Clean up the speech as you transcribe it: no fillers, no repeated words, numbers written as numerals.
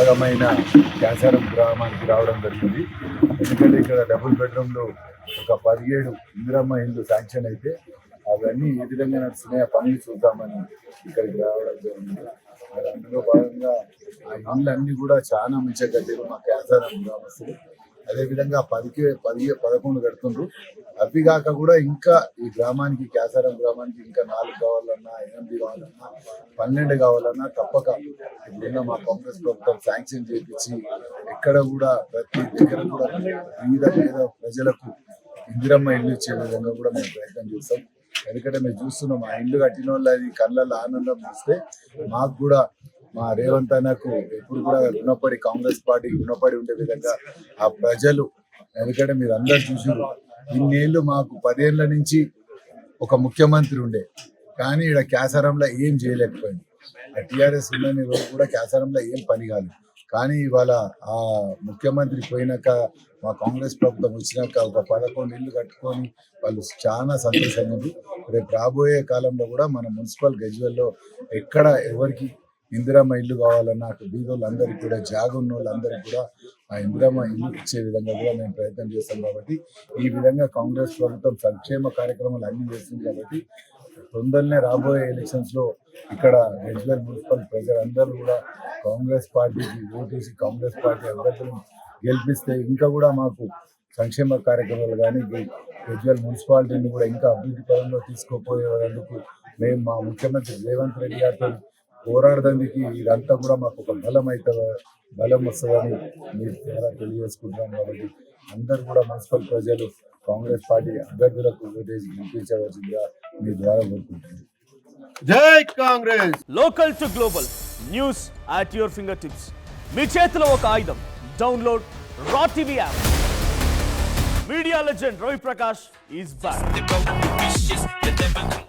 భాగమైన క్యాసారం గ్రామానికి రావడం జరిగింది. ఎందుకంటే ఇక్కడ డబుల్ బెడ్రూమ్లో ఒక 17 ఇందిరమ్మ ఇల్లు శాంక్షన్ అయితే అవన్నీ ఏ విధంగా నడుస్తున్నాయి ఆ పనులు చూద్దామని ఇక్కడికి రావడం జరిగింది. మరి అందులో భాగంగా ఆ ఇళ్ళన్నీ కూడా చాలా మంచిగా కట్టారు మా క్యాసారం గ్రామస్తులు. అదేవిధంగా 11 కడుతుండ్రు. అవి కాక కూడా ఇంకా ఈ గ్రామానికి క్యాసారం గ్రామానికి ఇంకా 4 కావాలన్నా 8 కావాలన్నా 12 కావాలన్నా తప్పక ఇప్పుడున్న మా కాంగ్రెస్ ప్రభుత్వం శాంక్షన్ చేయించి ఎక్కడ కూడా ప్రతి దగ్గర కూడా పేద ప్రజలకు ఇందిరమ్మ ఇల్లు ఇచ్చే విధంగా కూడా మేము ప్రయత్నం చేస్తాం. ఎందుకంటే మేము చూస్తున్నాం ఆ ఇల్లు కట్టిన వాళ్ళు అది కళ్ళల్లో ఆనందం చూస్తే మాకు కూడా మా రేవంత్ అన్నకు ఎప్పుడు కూడా కాంగ్రెస్ పార్టీ రుణపడి ఉండే విధంగా ఆ ప్రజలు, ఎందుకంటే మీరు అందరు చూసారు ఇన్నేళ్ళు మాకు 10 ఏళ్ల నుంచి ఒక ముఖ్యమంత్రి ఉండే, కానీ ఇక్కడ క్యాసారంలో ఏం చేయలేకపోయింది. ఆ టీఆర్ఎస్ ఉన్నన్ని రోజు కూడా క్యాసారంలో ఏం పని కాదు. కానీ ఇవాళ ఆ ముఖ్యమంత్రి పోయినాక మా కాంగ్రెస్ ప్రభుత్వం వచ్చినాక ఒక 11 ఇళ్ళు కట్టుకొని వాళ్ళు చాలా సంతోషంగా ఉంది. రేపు రాబోయే కాలంలో కూడా మన మున్సిపల్ గజ్వేల్లో ఎక్కడ ఎవరికి ఇందిరమ్మ ఇల్లు కావాలన్నా అటు బీదోళ్ళందరికీ కూడా ఉన్న వాళ్ళందరికీ కూడా ఆ ఇందిరమ్మ ఇల్లు ఇచ్చే విధంగా కూడా మేము ప్రయత్నం చేస్తాం. కాబట్టి ఈ విధంగా కాంగ్రెస్ ప్రభుత్వం సంక్షేమ కార్యక్రమాలు అన్ని చేస్తుంది. కాబట్టి తొందరనే రాబోయే ఎలక్షన్స్ లో ఇక్కడ గజ్వేల్ మున్సిపల్ ప్రజలందరూ కూడా కాంగ్రెస్ పార్టీకి ఓటేసి కాంగ్రెస్ పార్టీ అభ్యర్థులను గెలిపిస్తే ఇంకా కూడా మాకు సంక్షేమ కార్యక్రమాలు కానీ గజ్వేల్ మున్సిపాలిటీని కూడా ఇంకా అభివృద్ధి పరంలో తీసుకుపోయేందుకు మేము మా ముఖ్యమంత్రి రేవంత్ రెడ్డి గారితో పోరాడడానికి ఇదంతా కూడా మాకు ఒక బలం వస్తుందని మీరు ద్వారా తెలియజేసుకుంటున్నాం. కాబట్టి అందరూ కూడా మున్సిపల్ ప్రజలు కాంగ్రెస్ పార్టీ అభ్యర్థులకు ఓటేసి గెలిపించవలసిందిగా మీ ద్వారా కోరుకుంటున్నాను. జై Congress. Local to global news at your finger tips. మీ చేతిలో ఒక ఆయుధం. Download raw TV app. Media legend Ravi Prakash is back.